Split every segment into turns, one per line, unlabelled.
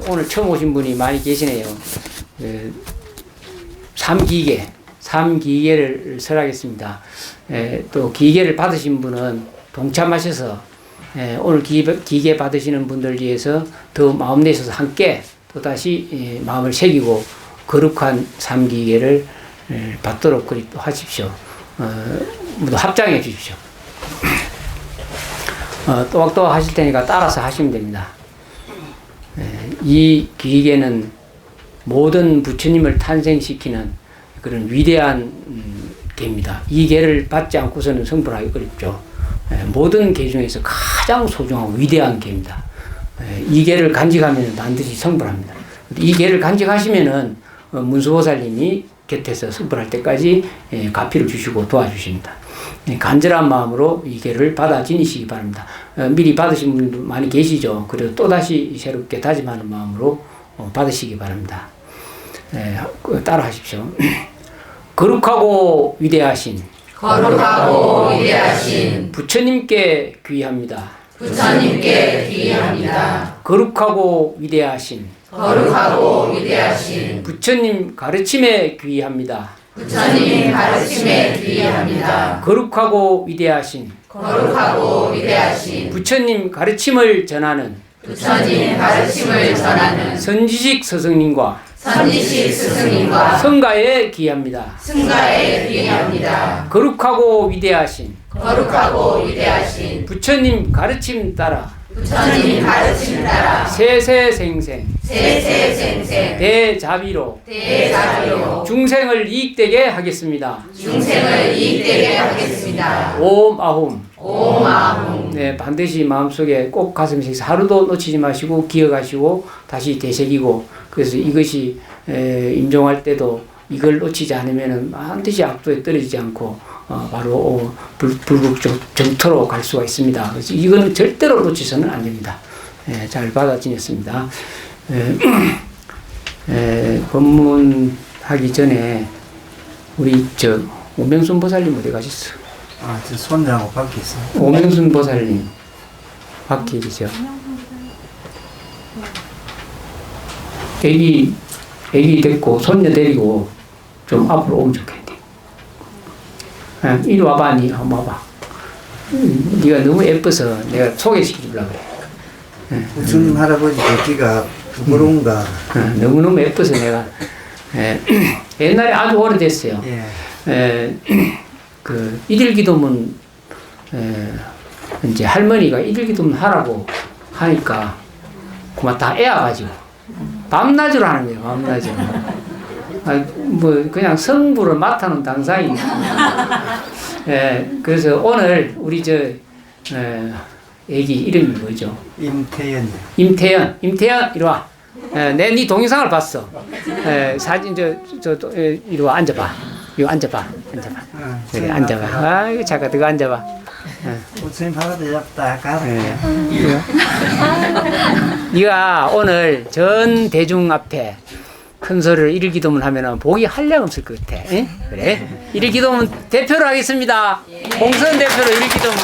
오늘 처음 오신 분이 많이 계시네요. 3기계를 설하겠습니다. 또 기계를 받으신 분은 동참하셔서 오늘 기계 받으시는 분들 위해서 더 마음 내셔서 함께 또다시 마음을 새기고 거룩한 3기계를 받도록 그리 하십시오. 모두 합장해 주십시오. 또박또박 하실 테니까 따라서 하시면 됩니다. 이 기계는 모든 부처님을 탄생시키는 그런 위대한 개입니다. 이 개를 받지 않고서는 성불하기 어렵죠. 모든 개 중에서 가장 소중하고 위대한 개입니다. 이 개를 간직하면 반드시 성불합니다. 이 개를 간직하시면은 문수보살님이 곁에서 성불할 때까지 가피를 주시고 도와주십니다. 간절한 마음으로 이 개를 받아 지니시기 바랍니다. 미리 받으신 분들 많이 계시죠. 그래도 또다시 새롭게 다짐하는 마음으로 받으시기 바랍니다. 따라 하십시오. 거룩하고 위대하신 부처님께 귀합니다. 거룩하고 위대하신 부처님 가르침에 귀합니다. 거룩하고 위대하신 부처님 가르침을 전하는 선지식 스승님과 성가에 귀합니다. 거룩하고 위대하신 부처님 가르침 따라 세세생생 대자비로 중생을 이익되게 하겠습니다. 옴 아홈. 네, 반드시 마음속에 꼭 가슴에 하루도 놓치지 마시고 기억하시고 다시 되새기고, 그래서 이것이 임종할 때도 이걸 놓치지 않으면은 반드시 악도에 떨어지지 않고 바로 불국 정토로 갈 수가 있습니다. 그래서 이건 절대로 놓치서는 안 됩니다. 잘 받아 지냈습니다. 법문하기 전에 우리 오명순 보살님 어디 가셨어?
저 손자하고 밖에 있어요.
오명순 보살님 밖에 계시죠? 애기 됐고 손녀 데리고 좀 앞으로 오면 좋겠네. 이리 와봐, 니 한번 와봐. 네가 너무 예뻐서 내가 소개시키려고 그래.
주님 할아버지 뵙기가 부끄러운가?
너무너무 예뻐서 내가 옛날에 아주 오래됐어요. 그 일일기도문 이제 할머니가 일일기도문 하라고 하니까 그만 다 애와가지고 밤낮으로 하는 거예요. 밤낮으로. 뭐 그냥 성부를 맡아놓은 당사인. 그래서 오늘 우리 애기 이름이 뭐죠? 임태연 이리 와. 내 네 동영상을 봤어. 사진 이리 와 앉아봐. 이거 앉아봐. 그래, 앉아봐. 아이고 잠깐 들어가 앉아봐.
부처님 할아버지 잡다 가라.
네가 오늘 전 대중 앞에 큰 소리로 일일기도문 하면은 복이 한량없을 것 같아. 에? 그래? 일일기도문 대표로 하겠습니다. 공선 대표로 일일기도문.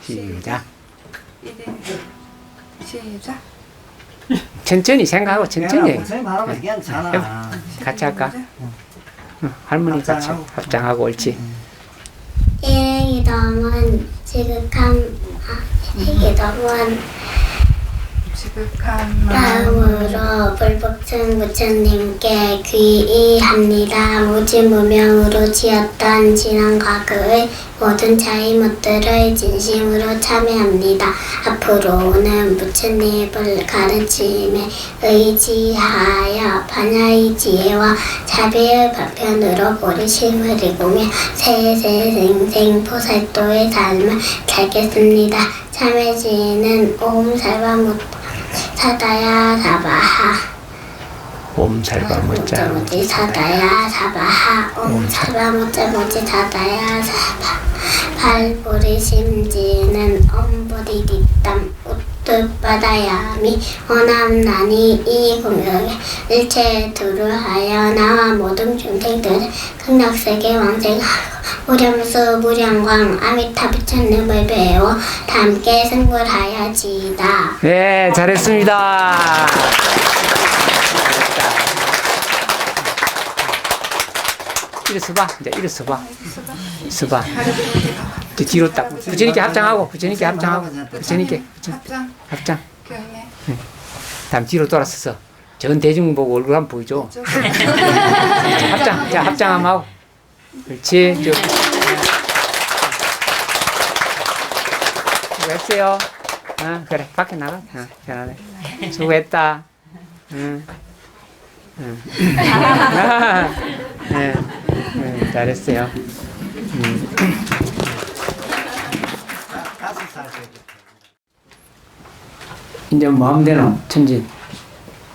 시작. 천천히 생각하고 천천히 해.
부처님 할아버지 괜찮아.
같이 할까? 할머니 같이 합장하고 옳지.
일기도문 지극한 마음으로 불복층 부처님께 귀의합니다. 무지무명으로 지었던 지난 과거의 모든 잘못들을 진심으로 참회합니다. 앞으로는 부처님을 가르침에 의지하여 반야의 지혜와 자비의 방편으로 보리심을 일구며 세세생생 보살도의 삶을 살겠습니다. 참회지는 옴 살바못 사다야 사바하
옴 살바못자
모지 사다야 사바하 옴 살바못자 모지 사다야 사바 발보리심지는 옴보디디땀 우뚝바다야미 오남나니 이 공경에 일체 두루하여 나와 모든 중생들을 극락세계 왕생하고 무량수 무량광 아미타불 천능을 배워 다 함께 승불하여지이다.
네, 잘했습니다. 이래서 봐. 이제 이래서 봐. 서봐. 뒤로 딱. 부처님께 합장하고, 부처님께 합장하고, 부처님께 합장. 네. 다음 뒤로 돌아서서 전 대중 보고 얼굴 한번 보여줘. 합장. 자, 합장 한번 하고. 그렇지. 수고했어요. 그래. 밖에 나가. 편하네. 수고했다. 잘했어요.
5살 때.
이제 뭐 하면 되노? 천진.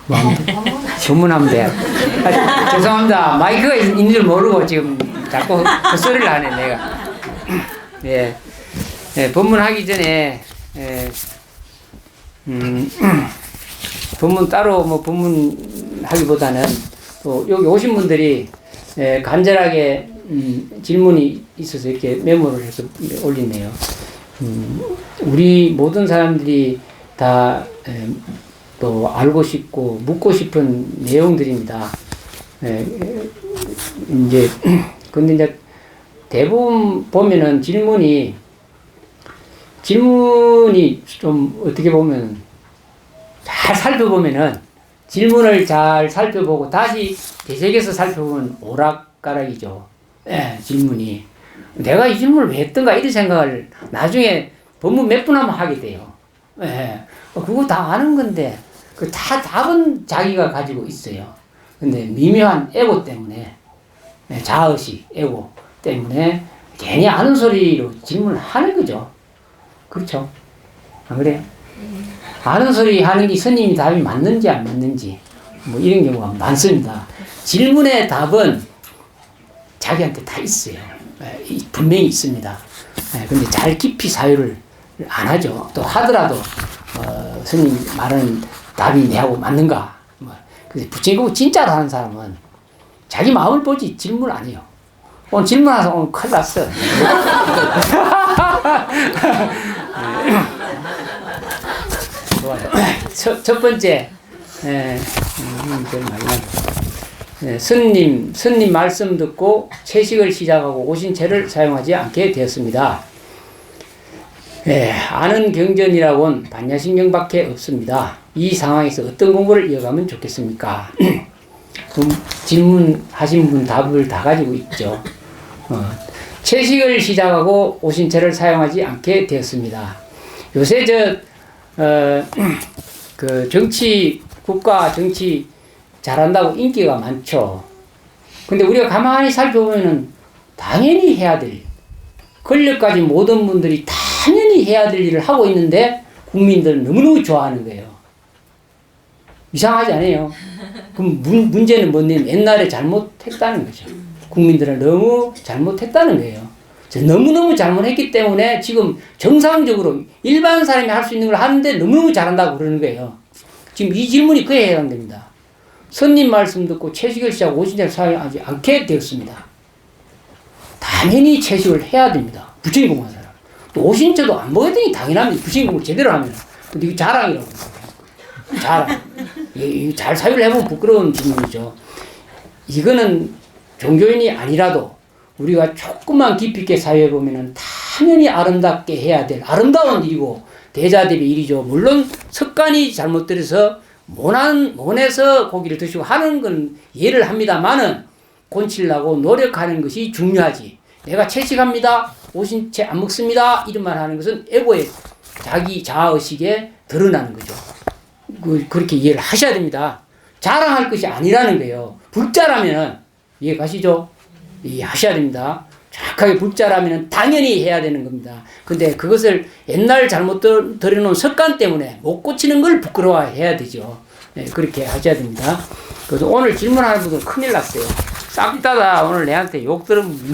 뭐 하면 돼? 주문하면 돼. 죄송합니다. 마이크가 있는 줄 모르고 지금 자꾸 헛소리를 하네, 내가. 예. 예, 법문하기 전에, 법문 따로 뭐 법문하기보다는 또 여기 오신 분들이 간절하게 질문이 있어서 이렇게 메모를 해서 올리네요. 우리 모든 사람들이 다 또 알고 싶고 묻고 싶은 내용들입니다. 이제 근데 이제 대부분 보면은 질문이 좀 어떻게 보면 잘 살펴보면은 질문을 잘 살펴보고 다시 되새겨서 살펴보면 오락가락이죠. 질문이 내가 이 질문을 왜 했던가 이런 생각을 나중에 법문 몇 분 하면 하게 돼요. 그거 다 아는 건데 그 다 답은 자기가 가지고 있어요. 근데 미묘한 에고 때문에 자의식, 에고 때문에 괜히 아는 소리로 질문을 하는 거죠. 그렇죠? 안 그래요? 아는 소리 하는 게 스님이 답이 맞는지 안 맞는지 뭐 이런 경우가 많습니다. 질문의 답은 자기한테 다 있어요. 분명히 있습니다. 근데 잘 깊이 사유를 안 하죠. 또 하더라도 스님 말하는 답이 내하고 맞는가. 그래서 부처님 진짜로 하는 사람은 자기 마음을 보지 질문 안 해요. 오늘 질문해서 오늘 큰일 났어. 좋아요. 첫 번째, 스님 말씀 듣고 채식을 시작하고 오신채를 사용하지 않게 되었습니다. 아는 경전이라고는 반야신경밖에 없습니다. 이 상황에서 어떤 공부를 이어가면 좋겠습니까? 질문하신 분 답을 다 가지고 있죠. 채식을 시작하고 오신채를 사용하지 않게 되었습니다. 요새 그 국가 정치 잘한다고 인기가 많죠. 근데 우리가 가만히 살펴보면은 당연히 해야 될, 권력 가진 모든 분들이 당연히 해야 될 일을 하고 있는데 국민들은 너무너무 좋아하는 거예요. 이상하지 않아요? 그럼 문제는 뭐냐면 옛날에 잘못했다는 거죠. 국민들은 너무 잘못했다는 거예요. 너무너무 잘못했기 때문에 지금 정상적으로 일반 사람이 할 수 있는 걸 하는데 너무너무 잘한다고 그러는 거예요. 지금 이 질문이 그에 해당됩니다. 선님 말씀 듣고 채식을 시작 오신채를 사용하지 않게 되었습니다. 당연히 채식을 해야 됩니다. 부처님 공부한 사람. 또 오신채도 안 먹었더니 당연합니다. 부처님 공부 제대로 하면. 근데 이거 자랑이라고. 자랑. 잘 사유를 해보면 부끄러운 질문이죠. 이거는 종교인이 아니라도 우리가 조금만 깊이 있게 사유해보면 당연히 아름답게 해야 될 아름다운 일이고 대자대비 일이죠. 물론 습관이 잘못들어서 못해서 고기를 드시고 하는 건 이해를 합니다만은 곤치려고 노력하는 것이 중요하지. 내가 채식합니다. 오신채 안 먹습니다. 이런 말 하는 것은 에고의 자기 자아의식에 드러나는 거죠. 그렇게 이해를 하셔야 됩니다. 자랑할 것이 아니라는 거예요. 불자라면은 이해 가시죠? 이해하셔야 됩니다. 정확하게 불자라면 당연히 해야 되는 겁니다. 근데 그것을 옛날 잘못 들여놓은 습관 때문에 못 고치는 걸 부끄러워해야 되죠. 그렇게 하셔야 됩니다. 그래서 오늘 질문하는 분들 큰일 났어요. 싹 다 오늘 내한테 욕 들은 분들.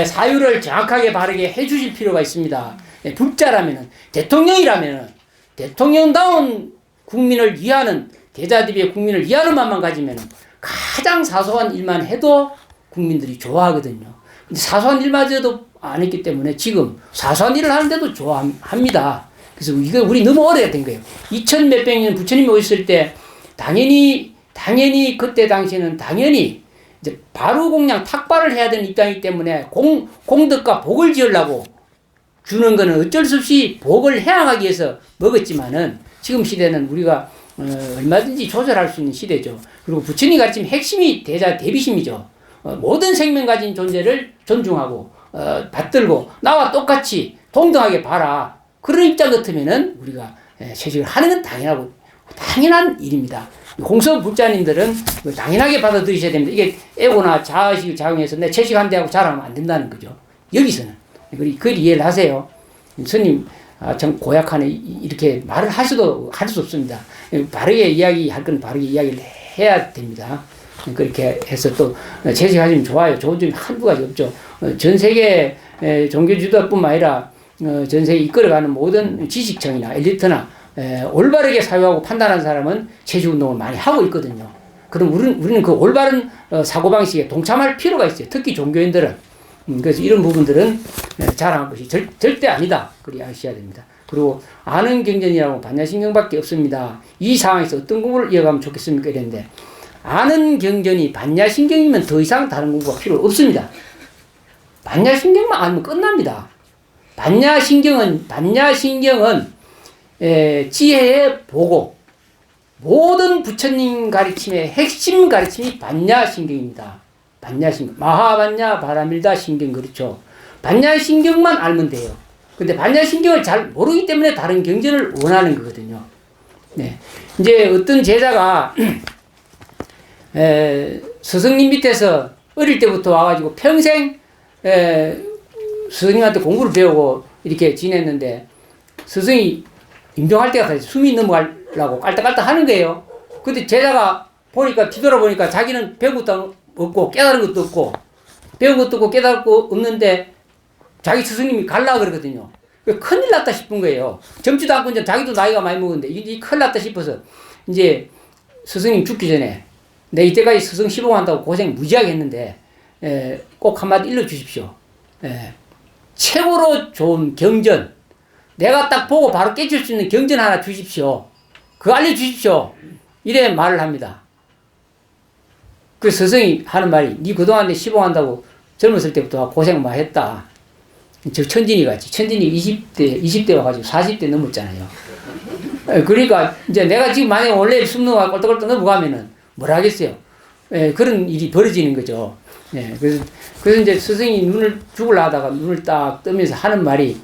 사유를 정확하게 바르게 해주실 필요가 있습니다. 불자라면, 대통령이라면, 대통령다운 국민을 위하는, 대자대비의 국민을 위하는 마음만 가지면 가장 사소한 일만 해도 국민들이 좋아하거든요. 사소한 일마저도 안 했기 때문에 지금 사소한 일을 하는데도 좋아합니다. 그래서 이거 우리 너무 오래된 거예요. 2000 몇백 년 부처님이 오셨을 때 당연히 그때 당시에는 당연히 이제 바루공양 탁발을 해야 되는 입장이기 때문에 공덕과 복을 지으려고 주는 거는 어쩔 수 없이 복을 해양하기 위해서 먹었지만은 지금 시대는 우리가 얼마든지 조절할 수 있는 시대죠. 그리고 부처님 가르침 핵심이 대비심이죠. 모든 생명 가진 존재를 존중하고 받들고 나와 똑같이 동등하게 봐라. 그런 입장 같으면은 우리가 채식을 하는 건 당연한 일입니다. 공서 불자님들은 당연하게 받아들이셔야 됩니다. 이게 에고나 자의식을 작용해서 내 채식한대 하고 자랑하면 안 된다는 거죠. 여기서는. 그걸 이해를 하세요. 스님, 참 고약하네. 이렇게 말을 할 수 없습니다. 바르게 이야기할 건 바르게 이야기를 해야 됩니다. 그렇게 해서 또 채식하시면 좋아요. 좋은 점이 한두 가지 없죠. 전 세계 종교 지도자뿐만 아니라 전 세계 이끌어가는 모든 지식층이나 엘리트나 올바르게 사유하고 판단하는 사람은 채식운동을 많이 하고 있거든요. 그럼 우리는 그 올바른 사고방식에 동참할 필요가 있어요. 특히 종교인들은. 그래서 이런 부분들은 자랑할 것이 절대 아니다. 그리 아셔야 됩니다. 그리고 아는 경전이라고 반야신경밖에 없습니다. 이 상황에서 어떤 공부를 이어가면 좋겠습니까? 이랬는데 아는 경전이 반야신경이면 더 이상 다른 공부가 필요 없습니다. 반야신경만 알면 끝납니다. 반야신경은 지혜의 보고 모든 부처님 가르침의 핵심 가르침이 반야신경입니다. 반야신경, 마하반야 바라밀다 신경 그렇죠. 반야신경만 알면 돼요. 근데 반야신경을 잘 모르기 때문에 다른 경전을 원하는 거거든요. 네. 이제 어떤 제자가 스승님 밑에서 어릴 때부터 와가지고 평생 스승님한테 공부를 배우고 이렇게 지냈는데 스승이 임종할 때가 다 숨이 넘어가려고 깔딱깔딱 하는 거예요. 근데 제자가 뒤돌아보니까 자기는 배운 것도 없고 깨달은 것도 없고 배운 것도 없고 깨달은 것도 없는데 자기 스승님이 갈라 그러거든요. 큰일 났다 싶은 거예요. 젊지도 않고 이제 자기도 나이가 많이 먹었는데 이 큰일 났다 싶어서 이제 스승님 죽기 전에 내 이때까지 스승 시봉한다고 고생 무지하게 했는데 꼭 한마디 일러주십시오. 최고로 좋은 경전 내가 딱 보고 바로 깨칠 수 있는 경전 하나 주십시오. 그거 알려주십시오. 이래 말을 합니다. 그 스승이 하는 말이 니 그동안 내 시봉한다고 젊었을 때부터 고생 많이 했다. 저 천진이 같이 천진이 20대 와가지고 40대 넘었잖아요. 그러니까 이제 내가 지금 만약에 원래 숨는거 꼴떡꼴떡 넘어가면은 뭘 하겠어요. 그런 일이 벌어지는 거죠. 그래서 이제 스승이 눈을 죽으려 하다가 눈을 딱 뜨면서 하는 말이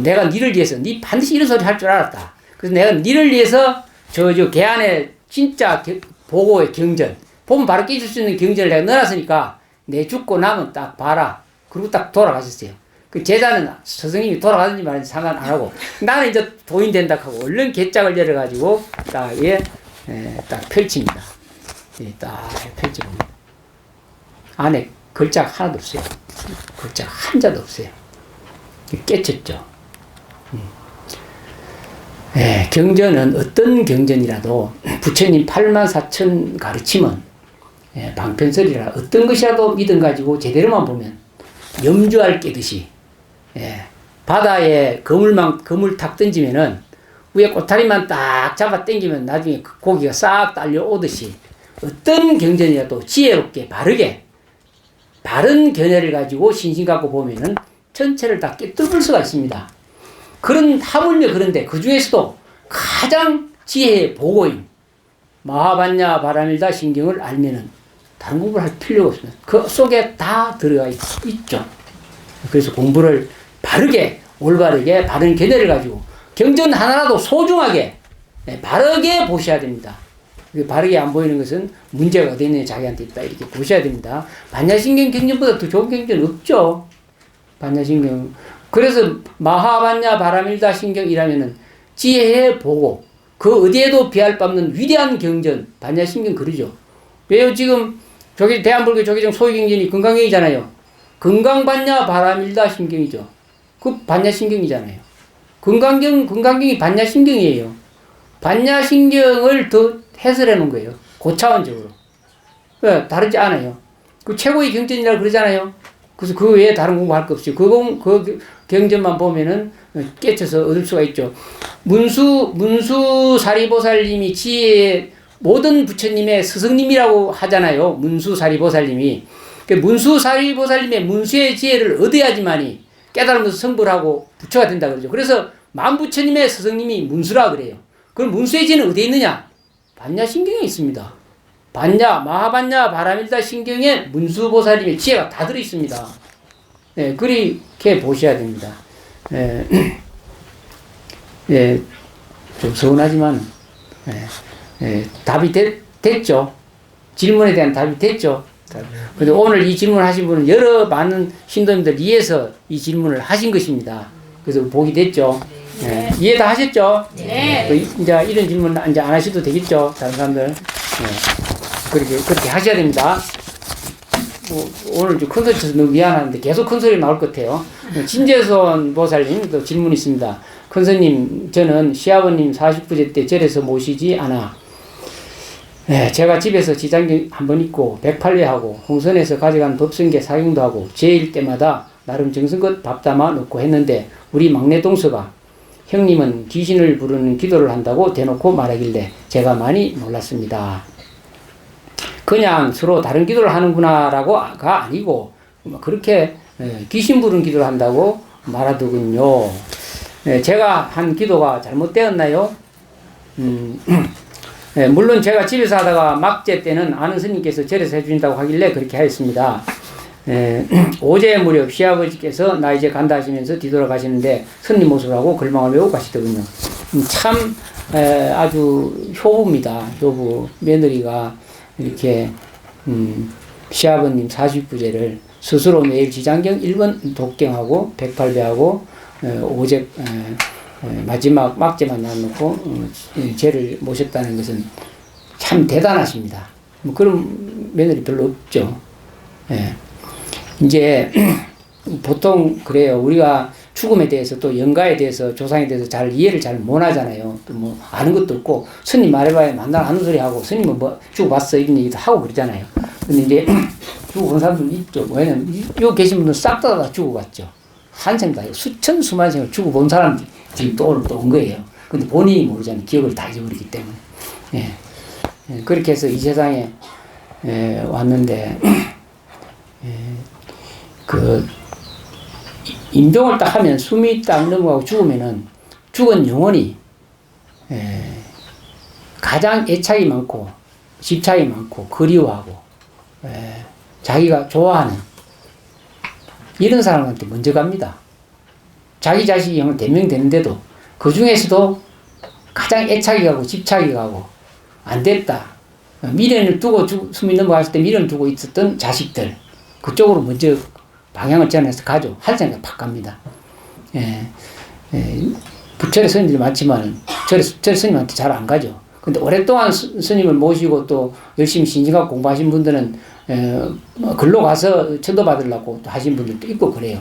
내가 니를 위해서 니 반드시 이런 소리 할 줄 알았다. 그래서 내가 니를 위해서 저 개안에 진짜 보고의 경전 보면 바로 깨질 수 있는 경전을 내가 넣어놨으니까 내 죽고 나면 딱 봐라. 그리고 딱 돌아가셨어요. 그 제자는 스승님이 돌아가든지 말든지 상관 안 하고 나는 이제 도인 된다 하고 얼른 개짝을 열어가지고 딱 딱 펼칩니다. 딱 펼쳐봅니다. 안에 걸작 하나도 없어요. 걸작 한자도 없어요. 깨쳤죠. 경전은 어떤 경전이라도 부처님 84,000 가르침은 방편설이라 어떤 것이라도 믿음 가지고 제대로만 보면 염주알 깨듯이 바다에 그물 탁 던지면은 위에 꼬타리만 딱 잡아 당기면 나중에 그 고기가 싹 딸려오듯이 어떤 경전이라도 지혜롭게 바르게 바른 견해를 가지고 신심 갖고 보면은 전체를 다 깨뚫을 수가 있습니다. 하물며 그런데 그 중에서도 가장 지혜의 보고인 마하반야 바라밀다 신경을 알면은 다른 공부를 할 필요가 없습니다. 그 속에 다 들어가 있죠. 그래서 공부를 바르게 올바르게 바른 견해를 가지고 경전 하나라도 소중하게 바르게 보셔야 됩니다. 바르게 안 보이는 것은 문제가 어디 있느냐 자기한테 있다 이렇게 보셔야 됩니다. 반야신경 경전보다 더 좋은 경전 없죠. 반야신경. 그래서 마하반야 바라밀다 신경이라면은 지혜의 보고 그 어디에도 비할 바 없는 위대한 경전 반야신경 그러죠. 왜요? 지금 대한불교 조계종 소위경전이 건강경이잖아요. 건강반야 바라밀다 신경이죠. 그 반야신경이잖아요. 건강경이 반야신경이에요. 반야신경을 더 해설해 놓은 거예요. 고차원적으로. 다르지 않아요. 그 최고의 경전이라고 그러잖아요. 그래서 그 외에 다른 공부할 거 없이 그 경전만 보면은 깨쳐서 얻을 수가 있죠. 문수사리보살님이 지혜의 모든 부처님의 스승님이라고 하잖아요. 문수사리보살님이. 문수사리보살님의 문수의 지혜를 얻어야지만이 깨달으면서 성불하고 부처가 된다 그러죠. 그래서 만부처님의 스승님이 문수라 그래요. 그럼 문수의 지혜는 어디에 있느냐? 반야신경에 있습니다. 반야, 마하반야, 바라밀다 신경에 문수보살님의 지혜가 다 들어있습니다. 네, 그렇게 보셔야 됩니다. 좀 서운하지만, 답이 됐죠. 질문에 대한 답이 됐죠. 근데 오늘 이 질문을 하신 분은 여러 많은 신도님들 위해서 이 질문을 하신 것입니다. 그래서 복이 됐죠. 네. 이해 다 하셨죠?
네.
이제 이런 질문 이제 안 하셔도 되겠죠. 다른 사람들. 그렇게 하셔야 됩니다. 오늘 좀 큰 소리 쳐서 너무 미안한데 계속 큰 소리 나올 것 같아요. 진재선 보살님 또 질문이 있습니다. 큰스님, 저는 시아버님 49제 때 절에서 모시지 않아. 제가 집에서 지장경 한번 읽고 108회하고 홍선에서 가져간 법성계 사경도 하고 제일 때마다 나름 정성껏 밥 담아 놓고 했는데 우리 막내 동서가 형님은 귀신을 부르는 기도를 한다고 대놓고 말하길래 제가 많이 놀랐습니다. 그냥 서로 다른 기도를 하는구나라고가 아니고 그렇게 귀신 부르는 기도를 한다고 말하더군요. 제가 한 기도가 잘못되었나요? 물론 제가 집에서 하다가 막제 때는 아는 스님께서 절에서 해주신다고 하길래 그렇게 하였습니다. 오제 무렵 시아버지께서 나 이제 간다 하시면서 뒤돌아가시는데 스님 모습을 하고 글망을 메고 가시더군요. 참 아주 효부입니다. 효부 며느리가 이렇게 시아버님 49제를 스스로 매일 지장경 1번 독경하고 108배하고 오제 마지막 막제만 놔놓고 죄를 모셨다는 것은 참 대단하십니다. 뭐 그런 며느리 별로 없죠. 이제 보통 그래요. 우리가 죽음에 대해서 또 영가에 대해서 조상에 대해서 잘 이해를 잘 못하잖아요. 또 뭐 아는 것도 없고 스님 말해봐야 만날 아는 소리 하고 스님은 뭐 죽어봤어 이런 얘기도 하고 그러잖아요. 근데 이제 죽어본 사람들 있죠. 왜냐면 여기 계신 분들은 싹 다 죽어봤죠. 한 생 다 수천 수만 생을 죽어본 사람들이 지금 또 오늘 또 온 거예요. 근데 본인이 모르잖아요. 기억을 다 잊어버리기 때문에. 그렇게 해서 이 세상에 왔는데 그 임종을 딱 하면 숨이 딱 넘어가고 죽으면은 죽은 영혼이 가장 애착이 많고 집착이 많고 그리워하고 자기가 좋아하는 이런 사람한테 먼저 갑니다. 자기 자식이 영혼 대명되는데도 그 중에서도 가장 애착이 가고 집착이 가고 안 됐다. 미련을 두고 숨이 넘어갔을 때 미련을 두고 있었던 자식들 그쪽으로 먼저 방향을 전해서 가죠. 할 생각 팍 갑니다. 부처의 스님들이 많지만 절의 스님한테 잘 안 가죠. 근데 오랫동안 스님을 모시고 또 열심히 신중하게 공부하신 분들은 글로 가서 천도받으려고 또 하신 분들도 있고 그래요.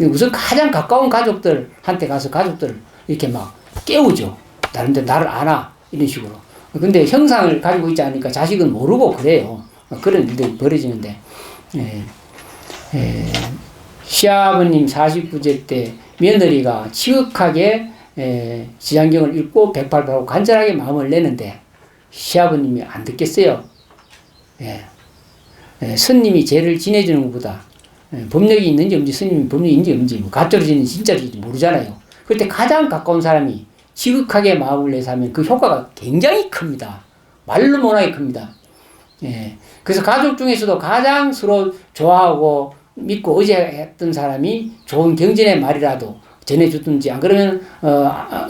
우선 가장 가까운 가족들한테 가서 가족들을 이렇게 막 깨우죠. 다른데 나를 아나 이런 식으로. 근데 형상을 가지고 있지 않으니까 자식은 모르고 그래요. 그런 일들이 벌어지는데 시아버님 49제 때 며느리가 지극하게 지장경을 읽고 108배하고 간절하게 마음을 내는데 시아버님이 안 듣겠어요. 스님이 죄를 지내주는 것보다 법력이 있는지 없는지 스님이 법력이 있는지 없는지 뭐 가짜로지는지 진짜로지는지 모르잖아요. 그때 가장 가까운 사람이 지극하게 마음을 내서 하면 그 효과가 굉장히 큽니다. 말로 못하게 큽니다. 그래서 가족 중에서도 가장 서로 좋아하고 믿고 의지했던 사람이 좋은 경전의 말이라도 전해주든지 안 그러면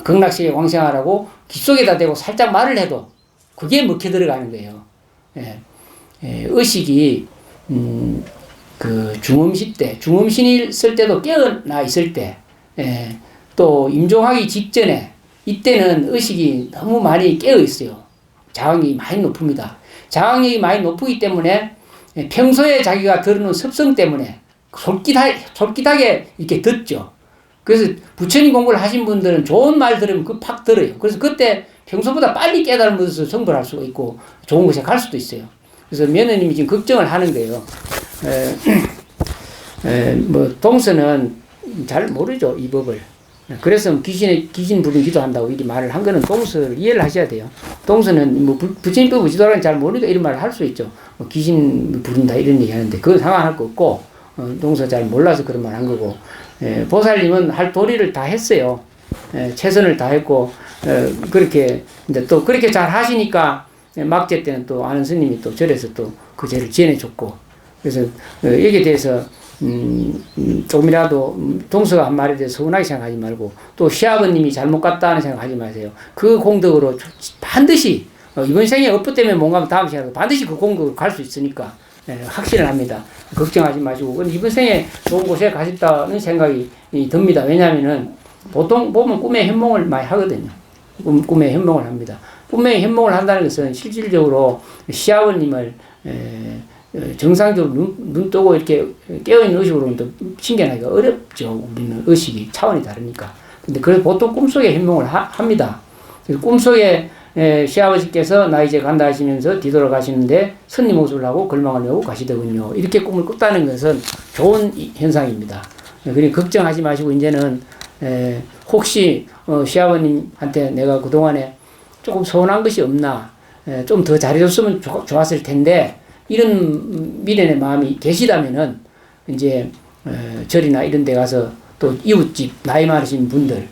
극락시에 왕생하라고 귓속에다 대고 살짝 말을 해도 그게 먹혀 들어가는 거예요. 의식이 그 중음시 때 중음신이 있을 때도 깨어나 있을 때 또 임종하기 직전에 이때는 의식이 너무 많이 깨어 있어요. 자각력이 많이 높습니다. 자각력이 많이 높기 때문에 평소에 자기가 들어놓은 습성 때문에 솔깃하게 이렇게 듣죠. 그래서 부처님 공부를 하신 분들은 좋은 말 들으면 그 팍 들어요. 그래서 그때 평소보다 빨리 깨달으면서 성불할 수가 있고 좋은 곳에 갈 수도 있어요. 그래서 며느님이 지금 걱정을 하는 거예요. 뭐 동서는 잘 모르죠, 이 법을. 그래서 귀신 부른 기도한다고 이렇게 말을 한 거는 동서를 이해를 하셔야 돼요. 동서는 뭐 부처님법 지도라는 잘 모르니까 이런 말을 할 수 있죠. 뭐 귀신 부른다 이런 얘기 하는데 그건 상관할 거 없고, 동서 잘 몰라서 그런 말 한 거고, 보살님은 할 도리를 다 했어요. 최선을 다했고, 그렇게 이제 또 그렇게 잘 하시니까 막제 때는 또 아는 스님이 또 절에서 또 그 죄를 지어내줬고, 그래서 여기에 대해서 조금이라도 동서가 한 말에 대해서 서운하게 생각하지 말고, 또 시아버님이 잘못 갔다는 생각하지 마세요. 그 공덕으로 반드시 이번 생에 업보 때문에 못 가면 다음 생에도 반드시 그 공덕으로 갈 수 있으니까 확신을 합니다. 걱정하지 마시고, 이번 생에 좋은 곳에 가셨다는 생각이 듭니다. 왜냐하면은 보통 보면 꿈에 현몽을 많이 하거든요. 꿈에 현몽을 합니다. 꿈에 현몽을 한다는 것은 실질적으로 시아버님을 정상적으로 눈 뜨고 이렇게 깨어있는 의식으로는 또 신견하기가 어렵죠. 우리는 의식이 차원이 다르니까. 근데 그래서 보통 꿈속에 현몽을 합니다. 그래서 꿈속에 시아버지께서 나 이제 간다 하시면서 뒤돌아가시는데 선님 모습을 하고 걸망을 메고 가시더군요. 이렇게 꿈을 꿨다는 것은 좋은 현상입니다. 그러니까 걱정하지 마시고, 이제는 혹시 시아버님한테 내가 그동안에 조금 서운한 것이 없나, 좀 더 잘해줬으면 좋았을 텐데, 이런 미련의 마음이 계시다면은 이제 절이나 이런 데 가서 또 이웃집 나이 많으신 분들,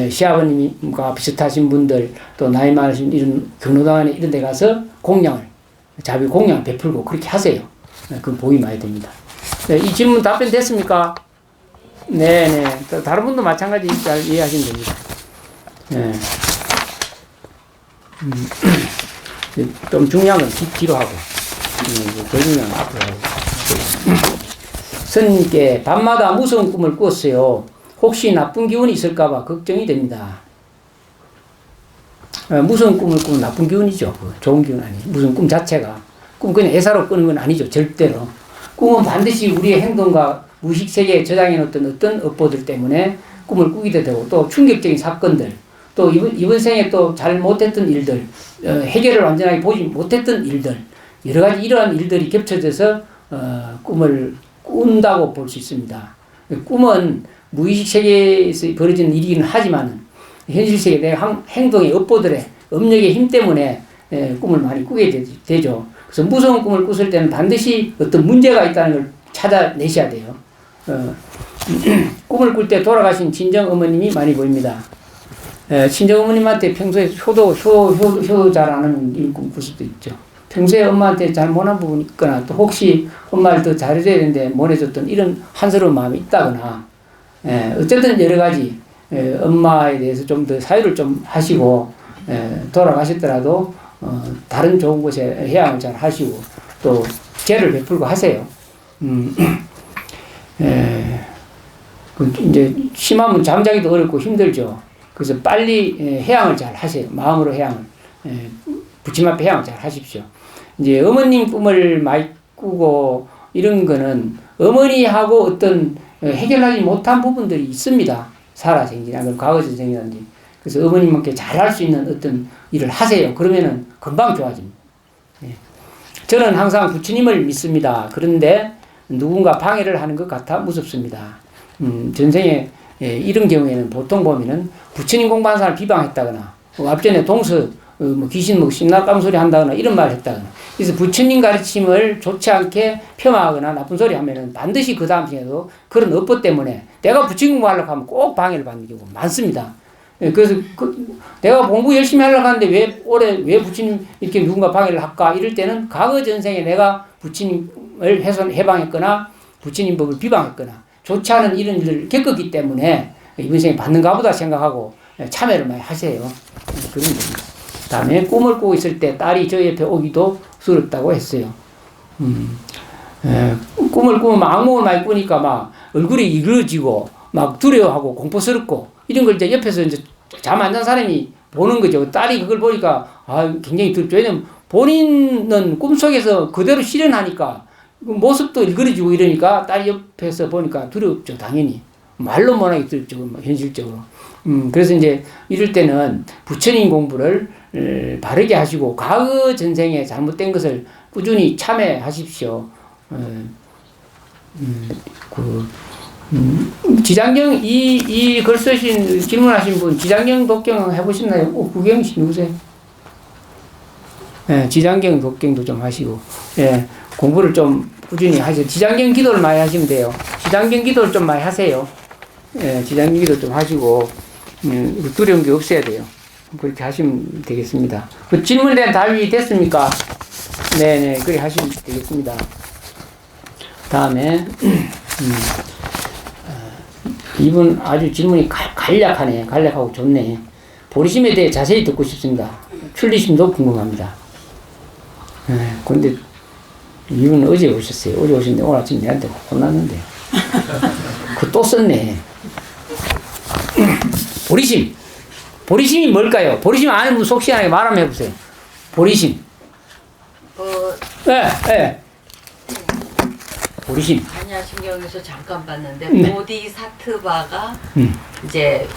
시아버님과 비슷하신 분들, 또 나이 많으신 이런 경로당안에 이런 데 가서 공양을, 자비 공양 베풀고 그렇게 하세요. 그건 복이 많이 됩니다. 이 질문 답변 됐습니까? 네네. 다른 분도 마찬가지 잘 이해하시면 됩니다. 네. 좀 중요한 건 뒤로 하고, 더 중요한 건 앞으로 하고. 스님께 밤마다 무서운 꿈을 꾸었어요. 혹시 나쁜 기운이 있을까봐 걱정이 됩니다. 무서운 꿈을 꾸면 나쁜 기운이죠. 좋은 기운 아니죠. 무슨 꿈 자체가. 꿈 그냥 애사로 꾸는 건 아니죠. 절대로. 꿈은 반드시 우리의 행동과 무의식 세계에 저장해 놓던 어떤 업보들 때문에 꿈을 꾸기도 되고, 또 충격적인 사건들, 또 이번 생에 또 잘 못했던 일들, 해결을 완전하게 보지 못했던 일들, 여러 가지 이러한 일들이 겹쳐져서 꿈을 꾼다고 볼 수 있습니다. 꿈은 무의식 세계에서 벌어지는 일이긴 하지만 현실 세계 내 행동의 업보들의 업력의 힘 때문에 꿈을 많이 꾸게 되죠. 그래서 무서운 꿈을 꿨을 때는 반드시 어떤 문제가 있다는 걸 찾아내셔야 돼요. 꿈을 꿀 때 돌아가신 친정 어머님이 많이 보입니다. 친정 어머님한테 평소에 효도 잘 안 하는 이런 꿈 꿀 수도 있죠. 평소에 엄마한테 잘 못한 부분이 있거나, 또 혹시 엄마를 더 잘해줘야 되는데 못해줬던 이런 한스러운 마음이 있다거나, 어쨌든 여러 가지 엄마에 대해서 좀 더 사유를 좀 하시고, 돌아가셨더라도 다른 좋은 곳에 해양을 잘 하시고, 또 죄를 베풀고 하세요. 이제 심하면 잠자기도 어렵고 힘들죠. 그래서 빨리 해양을 잘 하세요. 마음으로 해양을, 부처님 앞에 해양을 잘 하십시오. 이제 어머님 꿈을 많이 꾸고 이런 거는 어머니하고 어떤 해결하지 못한 부분들이 있습니다. 살아생기나 과거 전생이라든지. 그래서 어머님께 잘할 수 있는 어떤 일을 하세요. 그러면은 금방 좋아집니다. 저는 항상 부처님을 믿습니다. 그런데 누군가 방해를 하는 것 같아 무섭습니다. 전생에 이런 경우에는 보통 보면은 부처님 공부하는 사람을 비방했다거나, 앞전에 동서 귀신 신나감 소리 한다거나 이런 말을 했다거나, 그래서 부처님 가르침을 좋지 않게 폄하하거나 나쁜 소리 하면은 반드시 그 다음 생에도 그런 업보 때문에 내가 부처님 공부하려고 하면 꼭 방해를 받는 경우가 많습니다. 그래서 내가 공부 열심히 하려고 하는데 왜 부처님 이렇게 누군가 방해를 할까? 이럴 때는 과거 전생에 내가 부처님을 해방했거나 부처님 법을 비방했거나 좋지 않은 이런 일을 겪었기 때문에 이번 생에 받는가 보다 생각하고 참여를 많이 하세요. 그런 겁니다. 다음에 꿈을 꾸고 있을 때 딸이 저 옆에 오기도 서럽다고 했어요. 꿈을 꾸면 악몽을 많이 꾸니까 막 얼굴이 일그러지고 막 두려워하고 공포스럽고 이런 걸 이제 옆에서 이제 잠 안 잔 사람이 보는 거죠. 딸이 그걸 보니까 굉장히 두렵죠. 왜냐면 본인은 꿈속에서 그대로 실현하니까 모습도 일그러지고 이러니까 딸이 옆에서 보니까 두렵죠. 당연히. 말로 못하게 두렵죠. 현실적으로. 그래서 이제 이럴 때는 부처님 공부를 바르게 하시고 과거 전생에 잘못된 것을 꾸준히 참회하십시오. 지장경 이 글 쓰신 질문하신 분 지장경 독경 해보셨나요? 구경 씨 누구세요? 예, 지장경 독경도 좀 하시고 예, 공부를 좀 꾸준히 하세요. 지장경 기도를 많이 하시면 돼요. 지장경 기도를 좀 많이 하세요. 예, 지장경 기도 좀 하시고 두려운 게 없어야 돼요. 그렇게 하시면 되겠습니다. 그 질문에 대한 답이 됐습니까? 네네, 그렇게 하시면 되겠습니다. 다음에 이분 아주 질문이 간략하네. 간략하고 좋네. 보리심에 대해 자세히 듣고 싶습니다. 출리심도 궁금합니다. 근데 이분 어제 오셨어요. 어제 오셨는데 오늘 아침 내한테 혼났는데. 그 또 썼네. 보리심. 보리심이 뭘까요? 보리심 아는 분 속 시원하게 말 한번 해보세요. 보리심. 네. 보리심.
반야신경에서 잠깐 봤는데
네.
보디사트바가 이제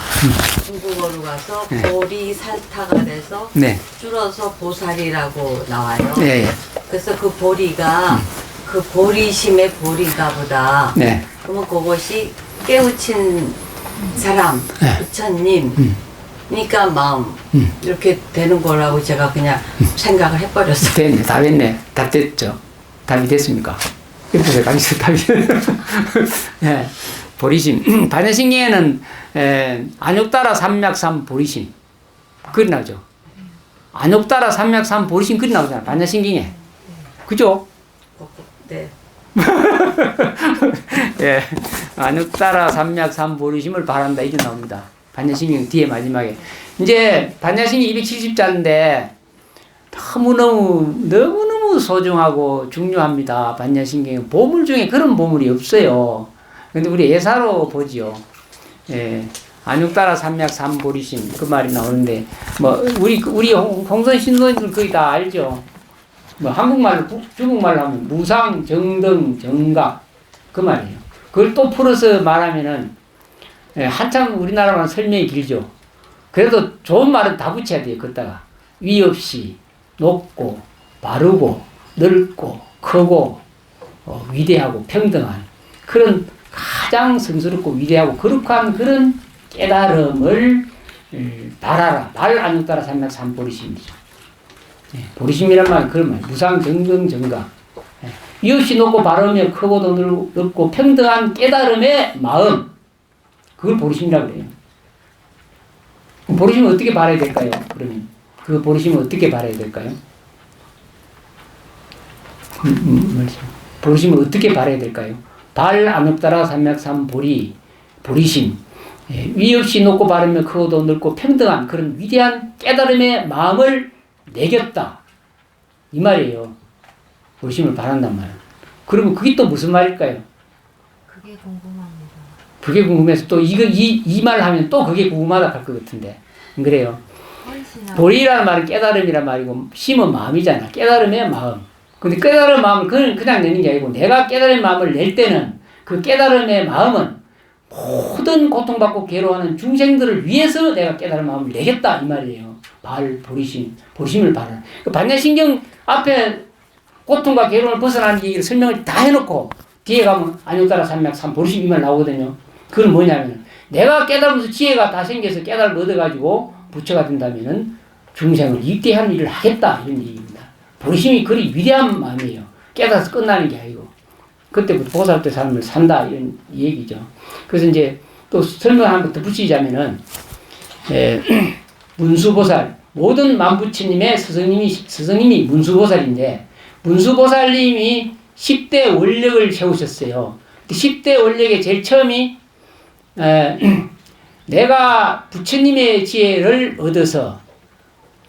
중국어로 가서 보리살타가 돼서
네.
줄어서 보살이라고 나와요.
네.
그래서 그 보리가 그 보리심의 보리가 보다.
네.
그러면 그것이 깨우친 사람, 부처님, 그러니까 마음 이렇게 되는 거라고 제가 그냥 생각을 해버렸어요.
됐네. 답 했네. 답 됐죠. 답이 됐습니까? 그래서 가면서 답이 네. 보리심. 반야신경에는 안욕따라 삼맥삼 보리심 글이 나오죠. 안욕따라 삼맥삼 보리심 글이 나오잖아. 반야신경에. 그죠?
네.
예. 안욕따라 삼맥삼 보리심을 바란다. 이게 나옵니다. 반야신경 뒤에 마지막에. 이제 반야신경 270자인데 너무너무 소중하고 중요합니다. 반야신경. 보물 중에 그런 보물이 없어요. 근데 우리 예사로 보지요. 예. 안육따라 삼맥 삼보리심 그 말이 나오는데 뭐 우리 홍선 신도님들 거의 다 알죠. 뭐 한국말로 중국말로 하면 무상 정등 정각 그 말이에요. 그걸 또 풀어서 말하면은 예, 한참 우리나라만 설명이 길죠. 그래도 좋은 말은 다 붙여야 돼요. 걷다가 위 없이 높고 바르고 넓고 크고 위대하고 평등한 그런 가장 성스럽고 위대하고 거룩한 그런 깨달음을 바라라. 발 안욕따라 삼맥 삼보리심이죠. 예, 보리심이란 말은 그런 말. 무상 정등 정각. 예, 위 없이 높고 바르며 크고도 넓고 평등한 깨달음의 마음. 그걸 보리심이라고 그래요. 보리심은 어떻게 바라야 될까요? 그러면 그 보리심은 어떻게 바라야 될까요? 보리심을 어떻게 바라야 될까요? 발 안욕따라 삼맥 삼보리 보리심. 예, 위 없이 높고 바르며 크고도 넓고 평등한 그런 위대한 깨달음의 마음을 내겼다. 이 말이에요. 보리심을 바란단 말이에요. 그러면 그게 또 무슨 말일까요?
그게 궁금합니다.
그게 궁금해서 또 이 말 하면 또 그게 궁금하다 할 것 같은데. 안 그래요? 보리라는 말은 깨달음이란 말이고 심은 마음이잖아. 깨달음의 마음. 근데 깨달음의 마음은 그냥 내는 게 아니고 내가 깨달음의 마음을 낼 때는 그 깨달음의 마음은 모든 고통받고 괴로워하는 중생들을 위해서 내가 깨달음의 마음을 내겠다 이 말이에요. 보리심을 바라는. 그 반야신경 앞에 고통과 괴로움을 벗어나는 얘기를 설명을 다 해놓고 뒤에 가면 안욕따라 삼맥 삼보리심 이 말 나오거든요. 그건 뭐냐면 내가 깨달으면서 지혜가 다 생겨서 깨달음을 얻어가지고 부처가 된다면은 중생을 위대한 일을 하겠다 이런 얘기입니다. 보리심이 그리 위대한 마음이에요. 깨달아서 끝나는 게 아니고 그때부터 보살때 삶을 산다 이런 얘기죠. 그래서 이제 또 설명 한번 더 붙이자면은 문수보살 모든 만부처님의 스승님이 문수보살인데 문수보살님이 10대 원력을 세우셨어요. 10대 원력의 제일 처음이 내가 부처님의 지혜를 얻어서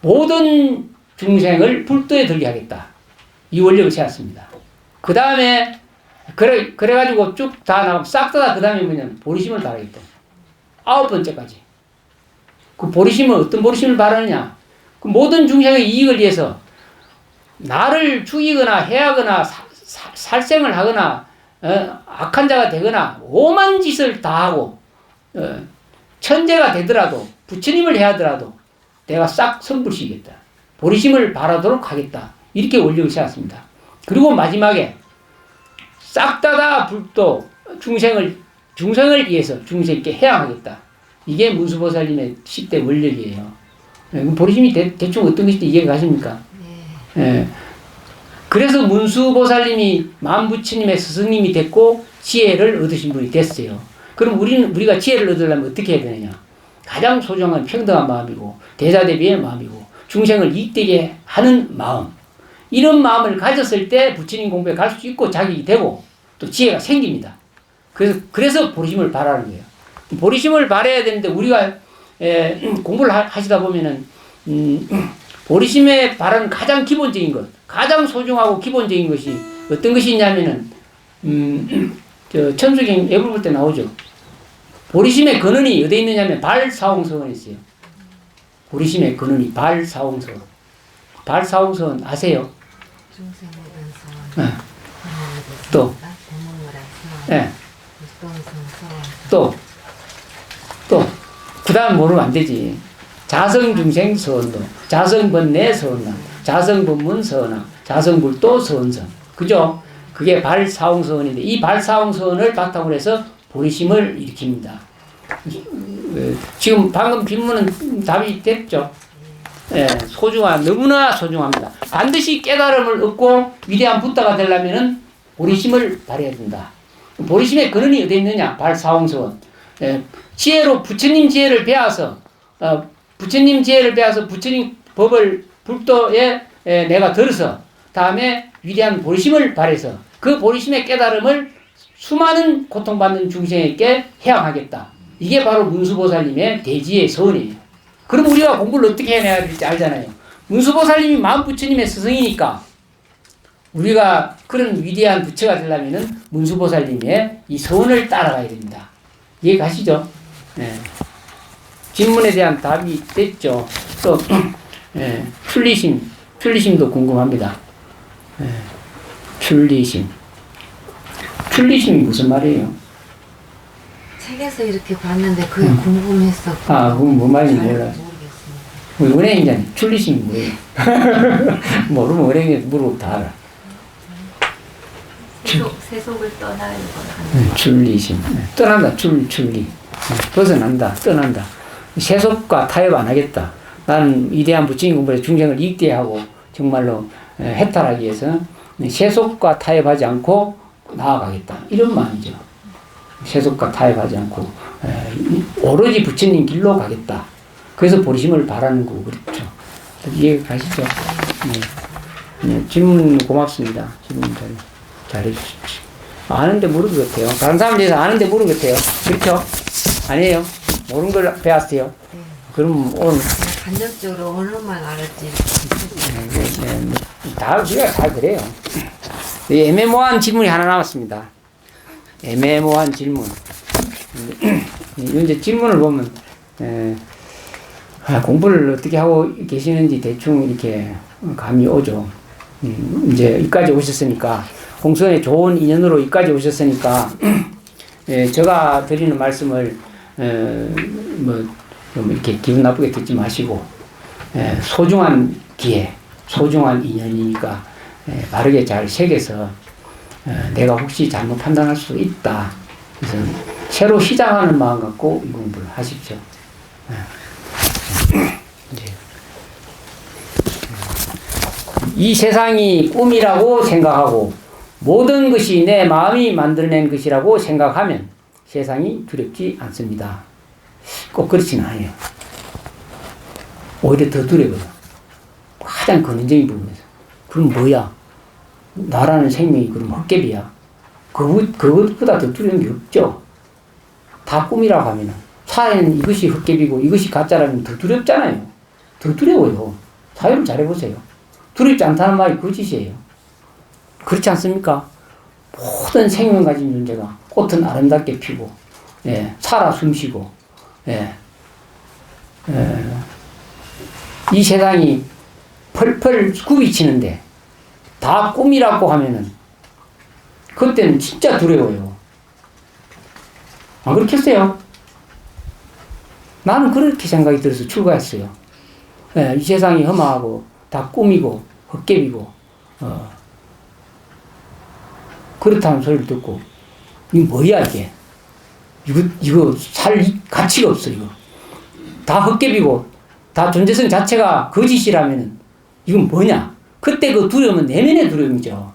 모든 중생을 불도에 들게 하겠다. 이 원력을 세웠습니다. 그 다음에 그래가지고 쭉 다 나가면 싹 다 그 다음에 뭐냐면 보리심을 바라겠다. 9번째까지. 그 보리심은 어떤 보리심을 바라느냐? 그 모든 중생의 이익을 위해서 나를 죽이거나 해하거나 살생을 하거나 악한 자가 되거나 오만 짓을 다 하고 천재가 되더라도 부처님을 해하더라도 내가 싹 선불시키겠다. 보리심을 바라도록 하겠다. 이렇게 원력을 세웠습니다. 그리고 마지막에 싹 다 불도 중생을 위해서 중생께 해양하겠다. 이게 문수보살님의 10대 원력이에요. 보리심이 대충 어떤 것인지 이해가 가십니까? 예. 그래서 문수보살님이 만부처님의 스승님이 됐고 지혜를 얻으신 분이 됐어요. 그럼 우리가 지혜를 얻으려면 어떻게 해야 되느냐? 가장 소중한 평등한 마음이고 대자대비의 마음이고 중생을 이익되게 하는 마음, 이런 마음을 가졌을 때 부처님 공부에 갈 수 있고 자격이 되고 또 지혜가 생깁니다. 그래서 보리심을 바라는 거예요. 보리심을 바라야 되는데 우리가 공부를 하시다 보면은 보리심에 바라는 가장 기본적인 것, 가장 소중하고 기본적인 것이 어떤 것이 있냐면은 천수경 예불 볼 때 나오죠. 보리심의 근원이 어디에 있느냐면 발사홍서원에 있어요. 보리심의 근원이 발사홍서원. 발사홍서원 아세요? 또, 그 다음 모르면 안 되지. 자성중생 서원도, 자성번뇌 서원남, 자성번문 서원함, 자성불도 서원선. 그죠? 그게 발사홍서원인데, 이 발사홍서원을 바탕으로 해서 보리심을 일으킵니다. 지금 방금 질문은 답이 됐죠? 예, 너무나 소중합니다. 반드시 깨달음을 얻고 위대한 붓다가 되려면은 보리심을 발휘해야 된다. 보리심의 근원이 어디 있느냐? 발사홍서원. 지혜로 부처님 지혜를 배워서, 부처님 법을 불도에 내가 들어서, 다음에 위대한 보리심을 발해서 그 보리심의 깨달음을 수많은 고통받는 중생에게 해양하겠다. 이게 바로 문수보살님의 대지의 서원이에요. 그럼 우리가 공부를 어떻게 해내야 될지 알잖아요. 문수보살님이 만부처님의 스승이니까 우리가 그런 위대한 부처가 되려면은 문수보살님의 이 서원을 따라가야 됩니다. 이해 가시죠? 예. 질문에 대한 답이 됐죠. 또 출리심도 궁금합니다. 출리심이 무슨 말이에요?
책에서 이렇게 봤는데 그게 궁금했어.
그럼 뭐 말인지 몰라요.
모르겠습니다.
은행이잖아요. 출리심이 뭐예요? 모르면 은행에 물어보고 다 알아.
세속을 떠나는 건
출리심. 떠난다. 출리. 벗어난다. 떠난다. 세속과 타협 안 하겠다. 나는 위대한 부처님 공부에 중생을 이익되게 하고 정말로 해탈하기 위해서 세속과 타협하지 않고 나아가겠다. 이런 마음이죠. 세속과 타협하지 않고 오로지 부처님 길로 가겠다. 그래서 보리심을 바라는 거고 그렇죠. 이해 가시죠? 질문 고맙습니다. 질문 잘해주십시오. 아는데 모르는 것 같아요. 다른 사람 대해서 아는데 모르는 것 같아요. 그렇죠? 아니에요. 모르는 걸 배웠어요. 그럼 오늘
간접적으로 언어만 알았지.
우리가 다 그래요. 애매모호한 질문이 하나 남았습니다. 애매모호한 질문. 이제 질문을 보면 공부를 어떻게 하고 계시는지 대충 이렇게 감이 오죠. 이제 여기까지 오셨으니까 공선에 좋은 인연으로 여기까지 오셨으니까 제가 드리는 말씀을 좀 이렇게 기분 나쁘게 듣지 마시고 소중한 기회, 소중한 인연이니까 바르게 잘 새겨서 내가 혹시 잘못 판단할 수 있다. 그래서 새로 시작하는 마음 갖고 이 공부를 하십시오. 이 세상이 꿈이라고 생각하고 모든 것이 내 마음이 만들어낸 것이라고 생각하면 세상이 두렵지 않습니다. 꼭 그렇지는 않아요. 오히려 더 두려워요. 가장 근원적인 부분에서. 그럼 뭐야? 나라는 생명이 그럼 헛개비야. 그것보다 더 두려운 게 없죠. 다 꿈이라고 하면은. 사회는 이것이 헛개비고 이것이 가짜라면 더 두렵잖아요. 더 두려워요. 사회를 잘해보세요. 두렵지 않다는 말이 거짓이에요. 그렇지 않습니까? 모든 생명 가진 존재가 꽃은 아름답게 피고, 살아 숨쉬고, 이 세상이 펄펄 굽이치는데 다 꿈이라고 하면은 그때는 진짜 두려워요. 안 그렇겠어요? 나는 그렇게 생각이 들어서 출가했어요. 이 세상이 험하고 다 꿈이고 헛개비고 그렇다는 소리를 듣고, 이거 뭐야, 이게? 이거 살 가치가 없어, 이거. 다 헛개비고, 다 존재성 자체가 거짓이라면, 이건 뭐냐? 그때 그 두려움은 내면의 두려움이죠.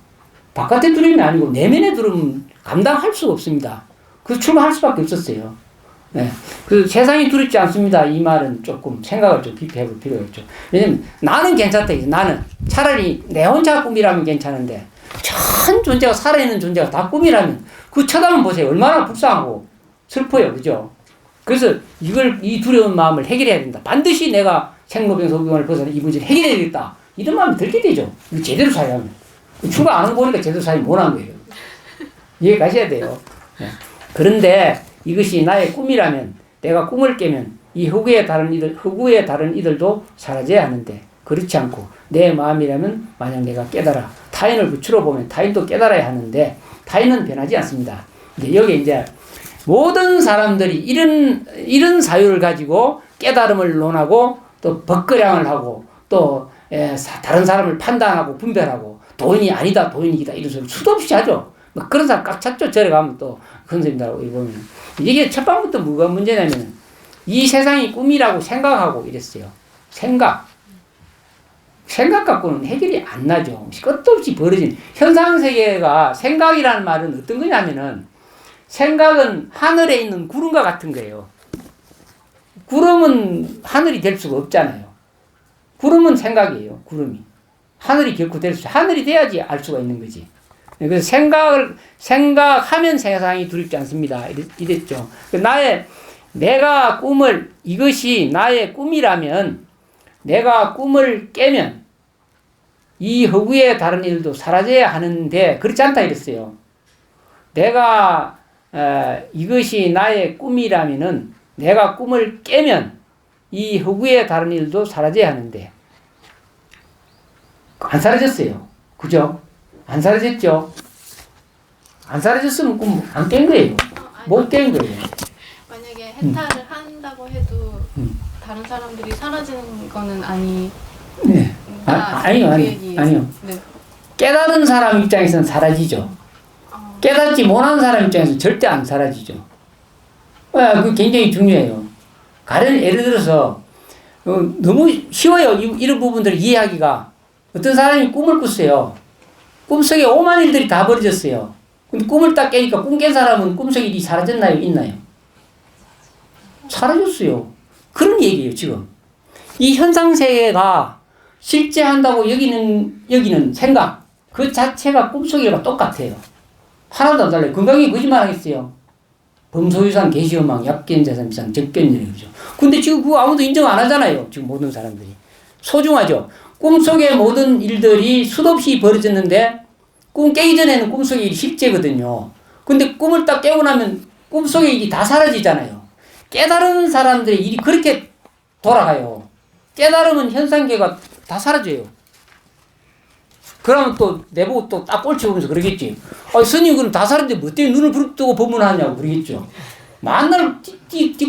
바깥의 두려움이 아니고, 내면의 두려움은 감당할 수가 없습니다. 그래서 출마할 수밖에 없었어요. 네. 그 세상이 두렵지 않습니다. 이 말은 조금 생각을 좀 깊이 해볼 필요가 있죠. 왜냐면 나는 괜찮다. 나는 차라리 내 혼자 꿈이라면 괜찮은데 전 존재가 살아있는 존재가 다 꿈이라면 그 쳐다만 보세요. 얼마나 불쌍하고 슬퍼요. 그죠? 그래서 이 두려운 마음을 해결해야 된다. 반드시 내가 생로병사병을 벗어나 이 문제를 해결해야 되겠다. 이런 마음이 들게 되죠. 제대로 사회하면. 출가 안 하고 보니까 제대로 사회 못한 거예요. 이해 가셔야 돼요. 네. 그런데 이것이 나의 꿈이라면 내가 꿈을 깨면 이 흑우의 다른 이들도 사라져야 하는데 그렇지 않고 내 마음이라면 만약 내가 깨달아 타인을 붙들어 보면 타인도 깨달아야 하는데 타인은 변하지 않습니다. 여기 이제 모든 사람들이 이런 사유를 가지고 깨달음을 논하고 또 벗거량을 하고 또 다른 사람을 판단하고 분별하고 도인이 아니다 도인이다 이런 소리 수도 없이 하죠. 뭐 그런 사람 꽉 찼죠. 절에 가면 또 선생님들하고 보면 이게 첫 방부터 뭐가 문제냐면 이 세상이 꿈이라고 생각하고 이랬어요. 생각 갖고는 해결이 안 나죠. 끝도 없이 벌어진 현상세계가 생각이라는 말은 어떤 거냐면은 생각은 하늘에 있는 구름과 같은 거예요. 구름은 하늘이 될 수가 없잖아요. 구름은 생각이에요. 구름이 하늘이 결코 될 수 하늘이 돼야지 알 수가 있는 거지. 그래서 생각하면 세상이 두렵지 않습니다. 이랬죠. 내가 이것이 나의 꿈이라면, 내가 꿈을 깨면, 이 허구의 다른 일도 사라져야 하는데, 그렇지 않다 이랬어요. 이것이 나의 꿈이라면은, 내가 꿈을 깨면, 이 허구의 다른 일도 사라져야 하는데, 안 사라졌어요. 그죠? 안 사라졌죠? 안 사라졌으면 꿈 안 깬 거예요. 못 깬 거예요.
만약에 해탈을 한다고 해도 다른 사람들이 사라지는 거는 아니.
네. 아니요.
네.
깨달은 사람 입장에서는 사라지죠. 깨닫지 못한 사람 입장에서는 절대 안 사라지죠. 그 굉장히 중요해요. 예를 들어서 너무 쉬워요. 이런 부분들을 이해하기가. 어떤 사람이 꿈을 꿨어요. 꿈속에 오만 일들이 다 벌어졌어요. 근데 꿈을 딱 깨니까 꿈 깬 사람은 꿈속 일이 사라졌나요? 있나요? 사라졌어요. 그런 얘기예요, 지금. 이 현상세계가 실제 한다고 여기는 생각, 그 자체가 꿈속 일과 똑같아요. 하나도 안 달라요. 건강이 거짓말 하겠어요. 범소유산, 개시음악, 약견재산, 비상, 적견이죠. 근데 지금 그거 아무도 인정 안 하잖아요. 지금 모든 사람들이. 소중하죠. 꿈속의 모든 일들이 수없이 벌어졌는데 꿈 깨기 전에는 꿈속의 일이 실제거든요. 근데 꿈을 딱 깨고 나면 꿈속의 일이 다 사라지잖아요. 깨달은 사람들의 일이 그렇게 돌아가요. 깨달으면 현상계가 다 사라져요. 그러면 또 내보고 또 딱 꼴치 보면서 그러겠지. 스님 그럼 다 사라졌는데 뭐 때문에 눈을 부릅뜨고 법문하냐고 그러겠죠. 만날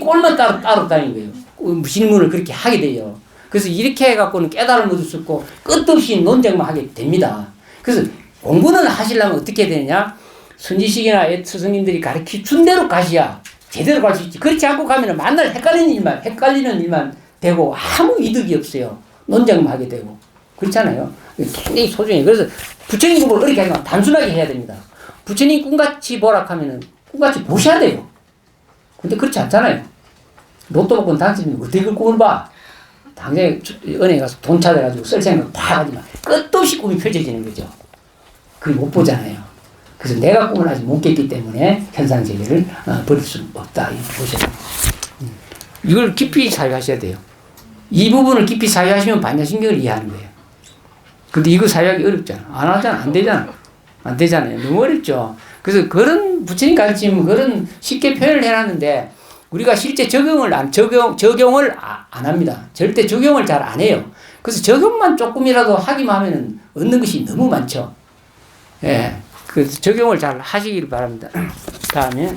꼴만 따로 다니는 거예요. 질문을 그렇게 하게 돼요. 그래서 이렇게 해갖고는 깨달음을 얻을 수 없고 끝도 없이 논쟁만 하게 됩니다. 그래서 공부는 하시려면 어떻게 되느냐? 선지식이나 스승님들이 가르쳐준 대로 가셔야 제대로 갈 수 있지. 그렇지 않고 가면 만날 헷갈리는 일만 되고 아무 이득이 없어요. 논쟁만 하게 되고. 그렇잖아요. 굉장히 소중해요. 그래서 부처님 공부를 어렵게 하면 단순하게 해야 됩니다. 부처님 꿈같이 보라 하면은 꿈같이 보셔야 돼요. 근데 그렇지 않잖아요. 로또 먹고 당신은 어떻게 그 꿈을 봐? 당장에 은행에 가서 돈 찾아가지고 쓸 생각 팍 하지만 끝도 없이 꿈이 펼쳐지는 거죠. 그걸 못 보잖아요. 그래서 내가 꿈을 아직 못 깼기 때문에 현상세계를 버릴 수 없다. 이렇게 보셔야 돼요. 이걸 깊이 사유하셔야 돼요. 이 부분을 깊이 사유하시면 반야신경을 이해하는 거예요. 근데 이거 사유하기 어렵잖아. 안 하잖아. 안 되잖아요. 너무 어렵죠. 그래서 그런 부처님 가르치면 그런 쉽게 표현을 해놨는데 우리가 실제 적용을 안 합니다. 절대 적용을 잘 안 해요. 그래서 적용만 조금이라도 하기만 하면은 얻는 것이 너무 많죠. 예. 그래서 적용을 잘 하시길 바랍니다. 다음에,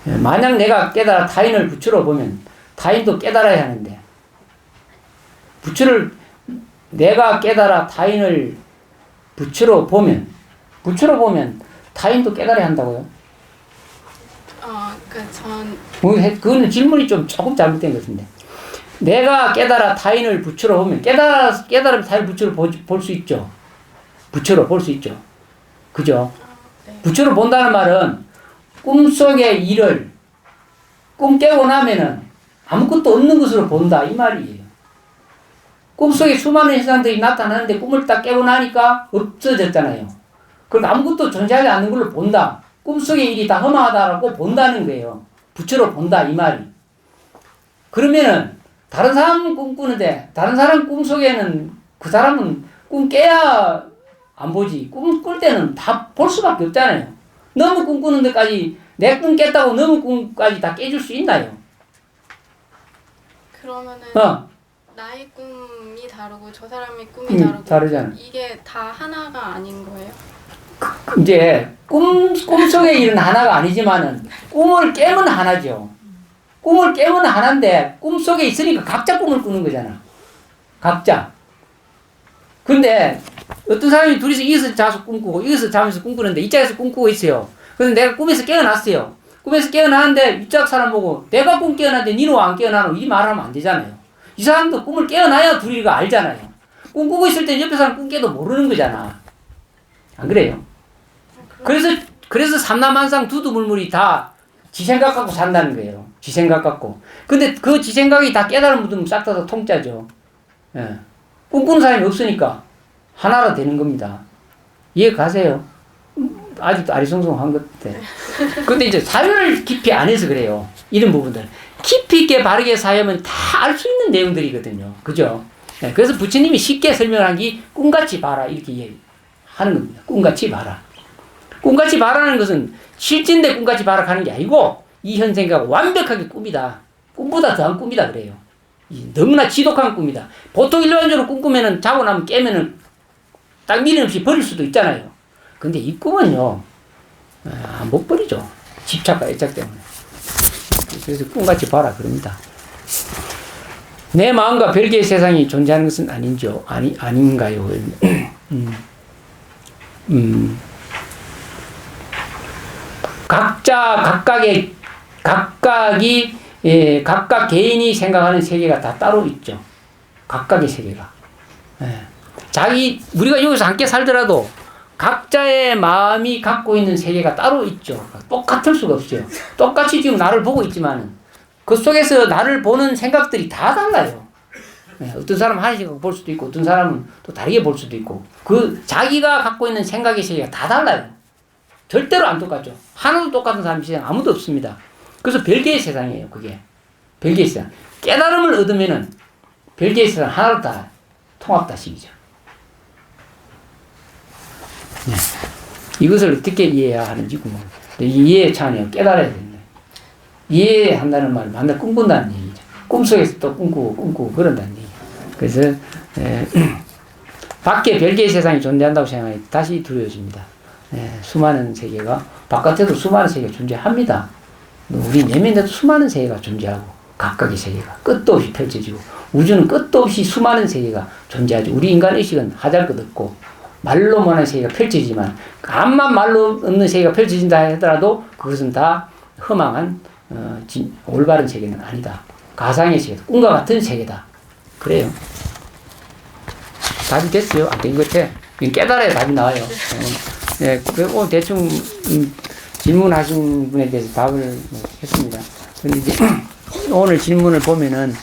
만약 내가 깨달아 타인을 부처로 보면 타인도 깨달아야 하는데, 내가 깨달아 타인을 부처로 보면 부처로 보면 타인도 깨달아야 한다고요? 그거는 질문이 좀 조금 잘못된 것 같은데. 내가 깨달아 타인을 부처로 보면 깨달으면 타인을 부처로 볼 수 있죠. 부처로 볼 수 있죠. 그죠? 부처로 본다는 말은 꿈속의 일을 꿈 깨고 나면은 아무것도 없는 것으로 본다 이 말이에요. 꿈속에 수많은 현상들이 나타나는데 꿈을 딱 깨고 나니까 없어졌잖아요. 그럼 아무것도 존재하지 않는 걸로 본다. 꿈속의 일이 다 허망하다라고 본다는 거예요. 부처로 본다 이 말이. 그러면은 다른 사람은 꿈꾸는데 다른 사람 꿈속에는 그 사람은 꿈 깨야 안 보지. 꿈 꿀 때는 다 볼 수밖에 없잖아요. 너무 꿈꾸는 데까지 내 꿈 깼다고 너무 꿈까지 다 깨줄 수 있나요?
그러면은 나의 꿈이 다르고 저 사람의 꿈이 다르고
다르잖아.
이게 다 하나가 아닌 거예요?
이제 꿈속의 일은 하나가 아니지만은 꿈을 깨면 하나죠. 꿈을 깨면 하나인데 꿈속에 있으니까 각자 꿈을 꾸는 거잖아. 각자. 근데 어떤 사람이 둘이서 이어서 자서 꿈꾸고 이어서 자면서 꿈꾸는데 이짝에서 꿈꾸고 있어요. 그래서 내가 꿈에서 깨어났어요. 꿈에서 깨어나는데 이짝 사람 보고 내가 꿈 깨어났는데 니는 왜 안 깨어나노? 이 말하면 안 되잖아요. 이 사람도 꿈을 깨어나야 둘이가 알잖아요. 꿈꾸고 있을 때 옆에 사람 꿈 깨도 모르는 거잖아. 안 그래요? 그래서 삼라만상 두두물물이 다 지 생각 갖고 산다는 거예요. 지 생각 갖고. 근데 그 지 생각이 다 깨달음 묻으면 싹 다 통짜죠. 예. 꿈꾸는 사람이 없으니까 하나로 되는 겁니다. 이해 가세요? 아직도 아리송송한 것 같아. 근데 이제 사유를 깊이 안 해서 그래요. 이런 부분들. 깊이 있게 바르게 사유하면 다 알 수 있는 내용들이거든요. 그죠? 예. 그래서 부처님이 쉽게 설명한 게 꿈같이 봐라. 이렇게 얘기하는 겁니다. 꿈같이 봐라. 꿈같이 봐라는 것은 실진데 꿈같이 봐라 하는 게 아니고 이 현생각 완벽하게 꿈이다. 꿈보다 더한 꿈이다 그래요. 너무나 지독한 꿈이다. 보통 일반적으로 꿈꾸면은 자고 나면 깨면은 딱 미련 없이 버릴 수도 있잖아요. 근데 이 꿈은요, 못 버리죠. 집착과 애착 때문에. 그래서 꿈같이 봐라 그럽니다. 내 마음과 별개의 세상이 존재하는 것은 아닌죠. 아닌가요? 각각 개인이 생각하는 세계가 다 따로 있죠. 각각의 세계가. 우리가 여기서 함께 살더라도 각자의 마음이 갖고 있는 세계가 따로 있죠. 똑같을 수가 없어요. 똑같이 지금 나를 보고 있지만 그 속에서 나를 보는 생각들이 다 달라요. 어떤 사람은 하나씩 볼 수도 있고 어떤 사람은 또 다르게 볼 수도 있고 그 자기가 갖고 있는 생각의 세계가 다 달라요. 절대로 안 똑같죠. 하나도 똑같은 사람이 세상 아무도 없습니다. 그래서 별개의 세상이에요. 그게 별개의 세상. 깨달음을 얻으면은 별개의 세상 하나로 다 통합다식이죠. 네. 이것을 어떻게 이해해야 하는지 궁금해요. 이해의 차원이에요. 깨달아야 됩니다. 이해한다는 말은 만날 꿈꾼다는 얘기죠. 꿈속에서 또 꿈꾸고 그런다는 얘기죠. 그래서 밖에 별개의 세상이 존재한다고 생각하니 다시 두려워집니다. 수많은 세계가 바깥에도 수많은 세계가 존재합니다. 우리 내면에도 수많은 세계가 존재하고 각각의 세계가 끝도 없이 펼쳐지고 우주는 끝도 없이 수많은 세계가 존재하죠. 우리 인간 의식은 하잘것없고 말로만한 세계가 펼쳐지지만 암만 말로 없는 세계가 펼쳐진다 하더라도 그것은 다 허망한 올바른 세계는 아니다. 가상의 세계다. 꿈과 같은 세계다. 그래요. 답이 됐어요? 안 된 것 같아. 깨달아야 답이 나와요. 네, 그리고 대충 질문하신 분에 대해서 답을 했습니다. 근데 이제 오늘 질문을 보면은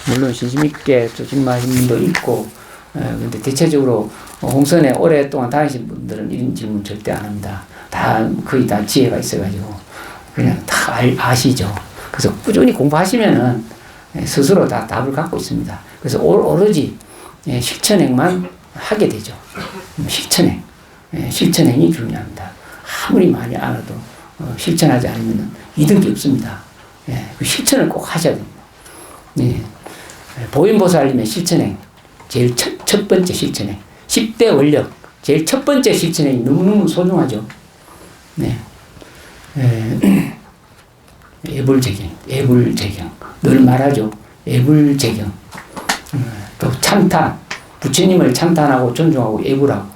물론 진심있게 또 질문하신 분도 있고, 근데 대체적으로 홍선에 오랫동안 다니신 분들은 이런 질문 절대 안 합니다. 거의 다 지혜가 있어가지고 그냥 다 아시죠. 그래서 꾸준히 공부하시면은 스스로 다 답을 갖고 있습니다. 그래서 오로지 실천행만 하게 되죠. 실천행. 실천행이 중요합니다. 아무리 많이 알아도 실천하지 않으면 이득이 없습니다. 그 실천을 꼭 하셔야 됩니다. 보인보살님의 실천행, 제일 첫 번째 실천행, 10대 원력, 제일 첫 번째 실천행이 너무너무 소중하죠. 애불제경, 늘 말하죠. 애불제경, 또 찬탄, 부처님을 찬탄하고 존중하고 애불하고,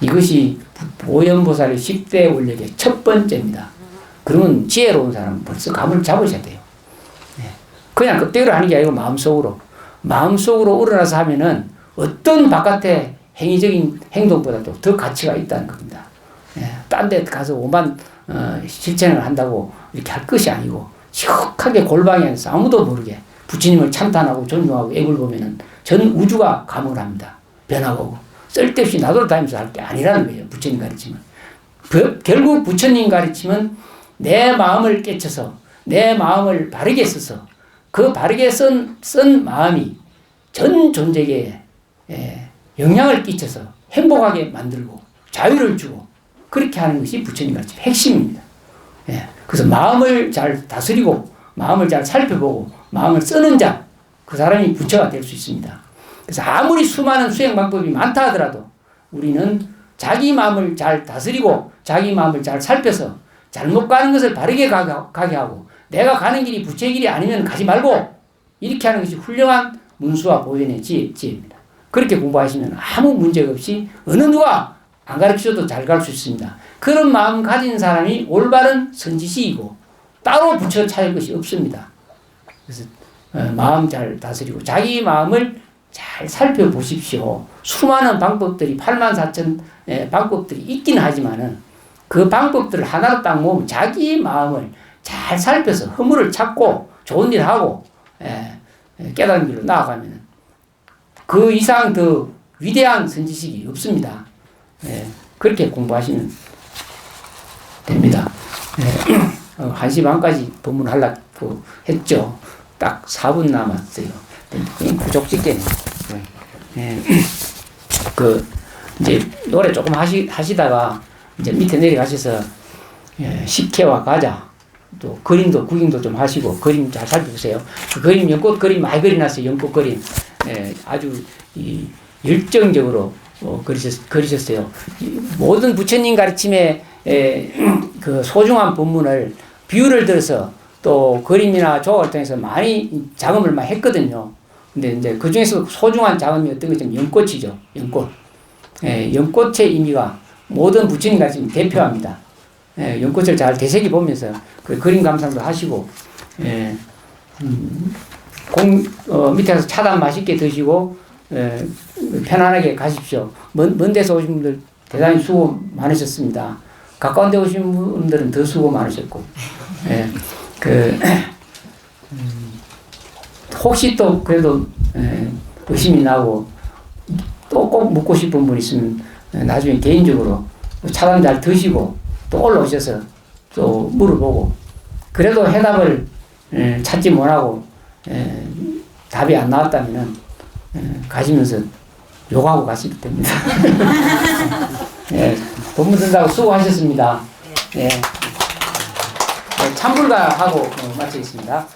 이것이 보현보살의 10대 원력의 첫 번째입니다. 그러면 지혜로운 사람은 벌써 감을 잡으셔야 돼요. 그냥 그때로 하는 게 아니고 마음속으로 우러나서 하면은 어떤 바깥의 행위적인 행동보다도 더 가치가 있다는 겁니다. 딴 데 가서 오만 실천을 한다고 이렇게 할 것이 아니고 시원하게 골방에 앉아서 아무도 모르게 부처님을 찬탄하고 존중하고 애을 보면은 전 우주가 감흥을 합니다. 변화가 오고 쓸데없이 나돌아다니면서 할 게 아니라는 거예요. 부처님 가르침은. 결국 부처님 가르침은 내 마음을 깨쳐서 내 마음을 바르게 써서 그 바르게 쓴 마음이 전 존재계에 영향을 끼쳐서 행복하게 만들고 자유를 주고 그렇게 하는 것이 부처님 가르침의 핵심입니다. 그래서 마음을 잘 다스리고 마음을 잘 살펴보고 마음을 쓰는 자, 그 사람이 부처가 될 수 있습니다. 그래서 아무리 수많은 수행 방법이 많다 하더라도 우리는 자기 마음을 잘 다스리고 자기 마음을 잘 살펴서 잘못 가는 것을 바르게 가게 하고 내가 가는 길이 부처의 길이 아니면 가지 말고 이렇게 하는 것이 훌륭한 문수와 보현의 지혜입니다. 그렇게 공부하시면 아무 문제가 없이 어느 누가 안 가르쳐도 잘 갈 수 있습니다. 그런 마음 가진 사람이 올바른 선지식이고 따로 부처 찾을 것이 없습니다. 그래서 마음 잘 다스리고 자기 마음을 잘 살펴보십시오. 수많은 방법들이 84,000 방법들이 있긴 하지만은 그 방법들을 하나로 딱 모으면 자기 마음을 잘 살펴서 허물을 찾고 좋은 일 하고 깨달은 길로 나아가면 그 이상 더 위대한 선지식이 없습니다. 그렇게 공부하시면 됩니다. 1시 반까지 법문하려고 했죠. 딱 4분 남았어요. 부족짓겠네. 이제 노래 조금 하시다가 이제 밑에 내려가셔서 식혜와 과자 또 그림도 구경도 좀 하시고 그림 잘 살펴보세요. 그 그림 연꽃 그림 많이 그려놨어요. 연꽃 그림 아주 열정적으로 그리셨어요. 모든 부처님 가르침의 그 소중한 법문을 비유를 들어서 또 그림이나 조각을 통해서 많이 작업을 많이 했거든요. 근데 이제 그 중에서 소중한 작업이 어떤 거냐면 연꽃이죠. 연꽃. 연꽃의 의미가 모든 부처님 가르침 대표합니다. 연꽃을 잘 되새기 보면서 그 그림 감상도 하시고, 밑에서 차단 맛있게 드시고, 편안하게 가십시오. 먼 데서 오신 분들 대단히 수고 많으셨습니다. 가까운 데 오신 분들은 더 수고 많으셨고, 혹시 또 그래도 의심이 나고 또 꼭 묻고 싶은 분 있으면 나중에 개인적으로 차단 잘 드시고 또 올라오셔서 또 물어보고 그래도 해답을 찾지 못하고 답이 안 나왔다면 가시면서 욕하고 가시면 됩니다. 법문 듣는다고 수고하셨습니다. 참불가하고 마치겠습니다.